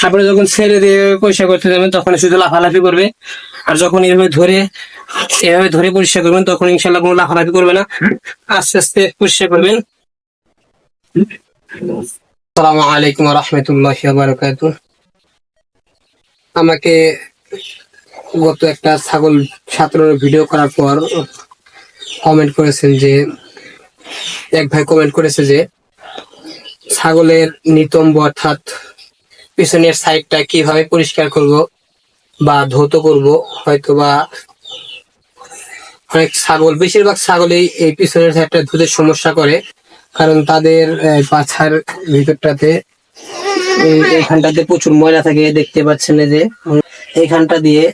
আপনি যখন ছেড়ে দিয়ে পরিষ্কার করতে যাবেন তখন শুধু লাফালাফি করবে, আর যখন এভাবে ধরে পরিষ্কার করবেন তখন ইনশাল্লাহ কোনো লাফালাফি করবে না, আস্তে আস্তে পরিষ্কার করবেন। আসসালামু আলাইকুম রহমতুল্লাহি ওয়া বারাকাতুহু। আমাকে গত একটা ছাগল সাঁতরানোর ভিডিও করার পর কমেন্ট করেছেন যে, এক ভাই কমেন্ট করেছে যে ছাগলের নিতম্ব অর্থাৎ পিছনের সাইডটা কিভাবে পরিষ্কার করব বা ধৌত করব। হয়তো বা অনেক ছাগল, বেশিরভাগ ছাগলই এই পিছনের সাইডটা ধুতে সমস্যা করে, কারণ তাদের পাছার ভিতরটাতে এইখানটাতে প্রচুর ময়লা থাকে। দেখতে পাচ্ছেন এই যে এইখানটা দিয়ে,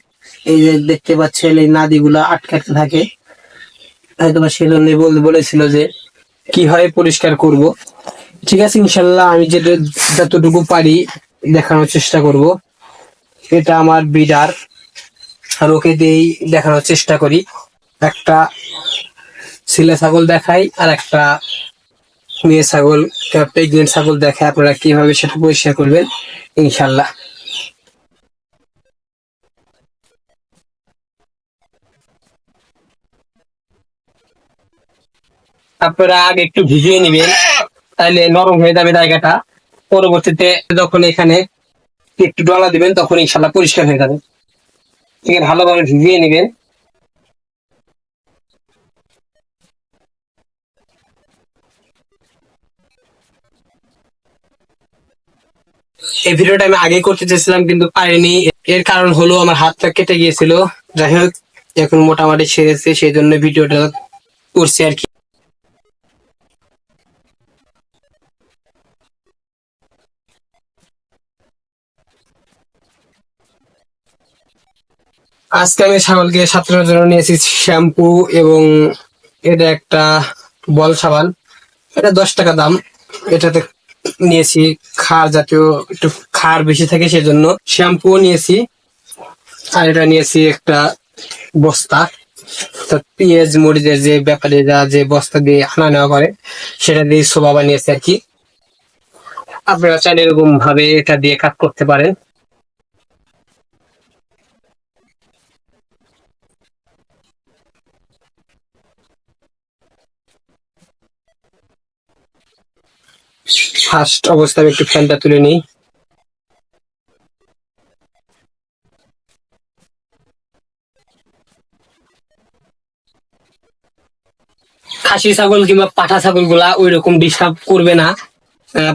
এই যে দেখতে পাচ্ছেন এই নাদিগুলা আটকাতে থাকে। হয়তো বা সেজন্য বলেছিল যে কিভাবে পরিষ্কার করব। ঠিক আছে, ইনশাল্লাহ আমি যতটুকু পারি দেখানোর চেষ্টা করব। এটা আমার বিডার, আর ওকে দিয়েই দেখানোর চেষ্টা করি। একটা ছেলে ছাগল দেখাই আর একটা মেয়ে ছাগল, প্রেগনেন্ট ছাগল দেখায়, আপনারা কিভাবে সেটা পরিষ্কার করবেন ইনশাল্লাহ। আপনারা আগে একটু ভিজিয়ে নিবেন, তাহলে নরম হয়ে যাবে জায়গাটা। পরবর্তীতে যখন এখানে একটু ডলা দিবেন তখন ইনশাল্লাহ পরিষ্কার হয়ে যাবে। ঠিক আছে, ভালোভাবে ভিজিয়ে নিবেন। এই ভিডিওটা আমি আগে করতে চেয়েছিলাম কিন্তু পারিনি। এর কারণ হলো আমার হাতটা কেটে গিয়েছিল। যাই হোক, এখন মোটামুটি সেরেছে, সেই জন্য ভিডিওটা করছি আর কি। আজকে আমি ছাগলকে সাঁতরানোর জন্য নিয়েছি শ্যাম্পু এবং এটা একটা বল সাবান। এটা 10 টাকা দাম। এটাতে নিয়েছি খার জাতীয়, একটু খার বেশি থাকে সেজন্য। শ্যাম্পু নিয়েছি, আর এটা নিয়েছি একটা বস্তা, তো পেঁয়াজ মরিচের যে ব্যাপারীরা যে বস্তা দিয়ে আনা নেওয়া করে সেটা দিয়ে সোবা বানিয়েছে আর কি। আপনারা চাইলে এরকম ভাবে এটা দিয়ে কাজ করতে পারেন। ফার্স্ট অবস্থায় আমি একটু ফ্যানটা তুলে নিই। খাসি ছাগল কিংবা পাঠা ছাগল গুলা ওই রকম ডিস্টার্ব করবে না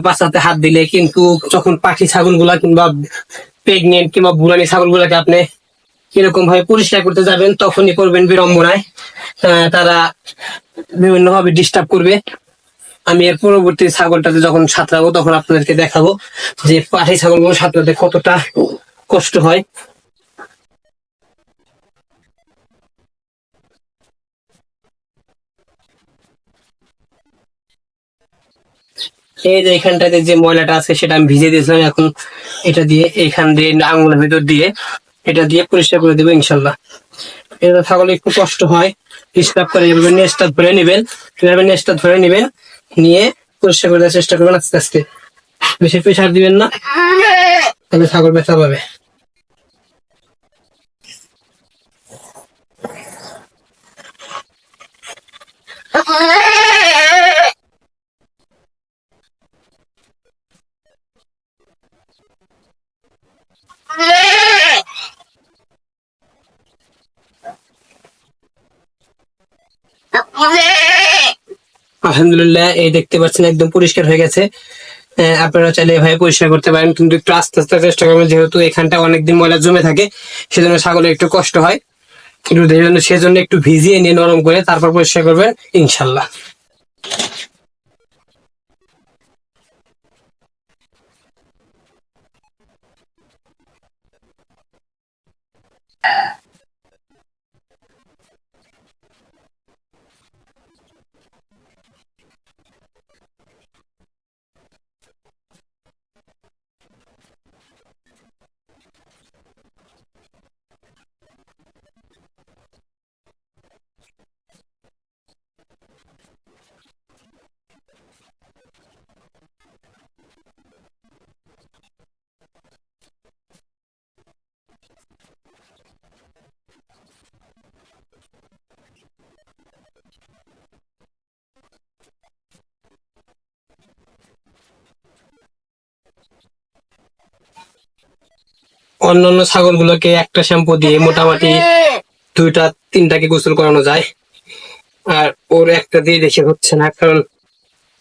পাছাতে হাত দিলে, কিন্তু যখন পাখি ছাগল গুলা কিংবা প্রেগনেন্ট কিংবা বুড়ানি ছাগল গুলাকে আপনি কিরকম ভাবে পরিষ্কার করতে যাবেন তখনই করবেন বিড়ম্বনায়। তারা বিভিন্ন ভাবে ডিস্টার্ব করবে। আমি এর পরবর্তী ছাগলটাতে যখন সাঁতরাবো তখন আপনাদেরকে দেখাবো যে পাঠি ছাগলগুলো সাঁতরাতে কতটা কষ্ট হয়। এই যে এখানটাতে যে ময়লাটা আছে সেটা আমি ভিজে দিয়েছিলাম, এখন এটা দিয়ে এখান দিয়ে আঙুলের ভিতর দিয়ে এটা দিয়ে পরিষ্কার করে দেবো ইনশাল্লাহ। এটা ছাগল একটু কষ্ট হয়, ডিস্টার্ব করে। এভাবে নেজটা ধরে নেবেন, এভাবে নেজটা ধরে নেবেন, নিয়ে পরিষ্কার করে দেওয়ার চেষ্টা করবেন আস্তে আস্তে। বেশি প্রেশার দিবেন না, তাহলে ছাগল ব্যথা পাবে। আলহামদুলিল্লাহ, এই দেখতে পাচ্ছেন একদম পরিষ্কার হয়ে গেছে। আপনারা চাইলে এভাবে পরিষ্কার করতে পারেন, কিন্তু একটু আস্তে আস্তে চেষ্টা করবেন, যেহেতু এখানটা অনেকদিন ময়লা জমে থাকে সেজন্য ছাগলের একটু কষ্ট হয়। একটু সেজন্য একটু ভিজিয়ে নিয়ে নরম করে তারপর পরিষ্কার করবেন ইনশাল্লাহ। অন্যান্য ছাগলগুলোকে একটা শ্যাম্পু দিয়ে মোটামুটি 2-3টাকে গোসল করানো যায়, আর ওর একটা দিয়ে দেখে হচ্ছে না, কারণ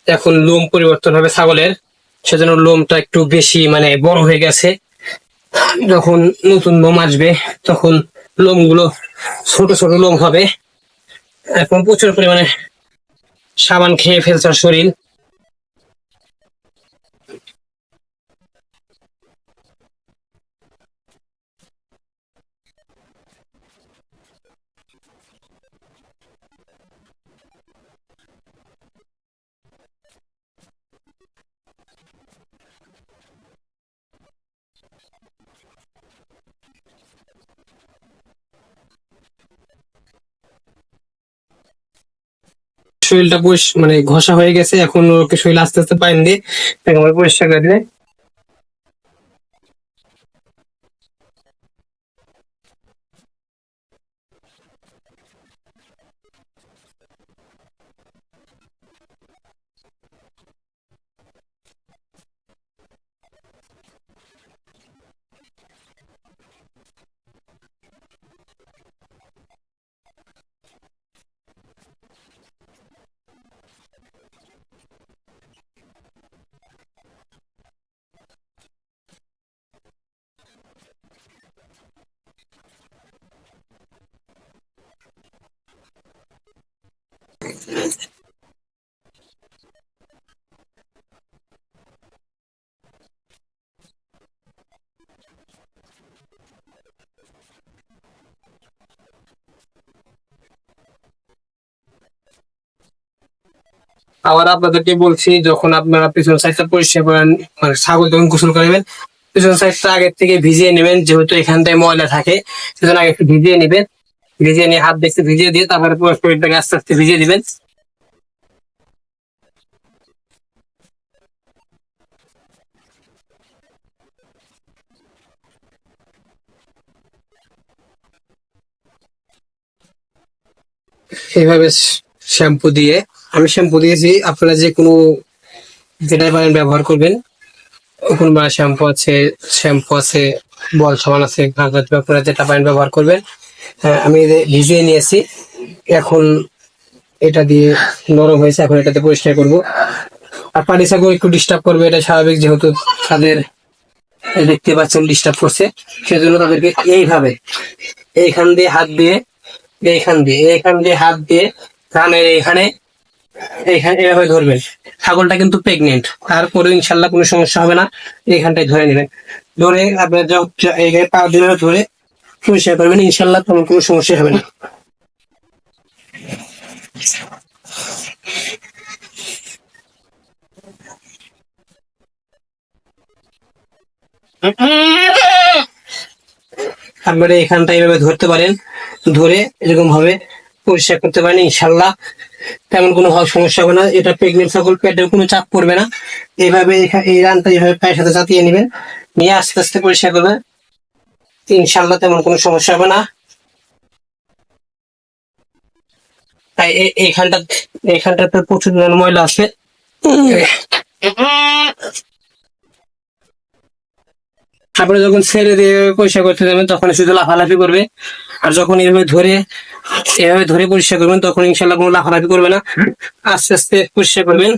এখন লোম পরিবর্তন হবে ছাগলের, সেজন্য লোমটা একটু বেশি মানে বড় হয়ে গেছে। যখন নতুন লোম আসবে তখন লোমগুলো ছোট ছোট লোম হবে। এখন প্রচুর পরিমাণে সাবান খেয়ে ফেলছে ওর শরীর। শরীরটা মানে ঘষা হয়ে গেছে, এখন ওকে শরীর আস্তে আস্তে পানি দিয়ে একেবারে পরিষ্কার করে দিলে। আবার আপনাদেরকে বলছি, যখন আপনারা পিছন সাইডটা পরিষ্কার করেন, মানে ছাগল যখন গোসল করবেন, পিছন সাইডটা আগের থেকে ভিজিয়ে নেবেন, যেহেতু এখানটায় ময়লা থাকে, সেজন্য আগে একটু ভিজিয়ে নেবেন। ভিজিয়ে নিয়ে হাত দেখতে ভিজিয়ে দিয়ে তারপরে পুরো শরীরটাকে আস্তে আস্তে ভিজিয়ে দিবেন। এইভাবে শ্যাম্পু দিয়ে, আমি শ্যাম্পু দিয়েছি, আপনারা যে কোনো যেটাই পারেন ব্যবহার করবেন। কোনো শ্যাম্পু আছে, বল সাবান আছে, আপনারা যেটা পারেন ব্যবহার করবেন। হ্যাঁ, আমি ভিজিয়ে নিয়েছি, এখন এটা দিয়ে নরম হয়েছে, এখন এটাতে পরিষ্কার করব। আর পানি ছাগল একটু ডিস্টার্ব করবে, এটা স্বাভাবিক, যেহেতু তাদের দেখতে পাচ্ছেন ডিস্টার্ব করছে, সেজন্য তাদেরকে এইভাবে এইখান দিয়ে হাত দিয়ে, এইখান দিয়ে হাত দিয়ে কানের এইখানে এইখানে এভাবে ধরবেন। ছাগলটা কিন্তু প্রেগনেন্ট, তারপরেও ইনশাল্লাহ কোনো সমস্যা হবে না। এইখানটায় ধরে নেবেন, ধরে আপনার এইখানে পা দিয়ে ধরে পরিষ্কার করবেন, ইনশাল্লাহ তেমন কোনো সমস্যা হবে না। আপনারা এখানটা এইভাবে ধরতে পারেন, ধরে এরকম ভাবে পরিষ্কার করতে পারেন, ইনশাল্লাহ তেমন কোনো সমস্যা হবে না। এটা প্রেগনেন্ট ছাগল, পেটের কোনো চাপ পড়বে না। এইভাবে এই রানটা এইভাবে পায়ের সাথে চাপিয়ে নেবেন, নিয়ে আস্তে আস্তে পরিষ্কার করবেন, ইনশাল্লাহ তেমন কোনো সমস্যা হবে না। তাই এইখানটাতে প্রচুর ময়লা আছে। তারপরে যখন ছেড়ে দিয়ে পরিষ্কার করতে যাবেন, তখন শুধু লাফালাফি করবে। আর যখন এভাবে ধরে পরিষ্কার করবেন, তখন ইনশাল্লাহ কোনো লাফালাফি করবে না, আস্তে আস্তে পরিষ্কার করবেন।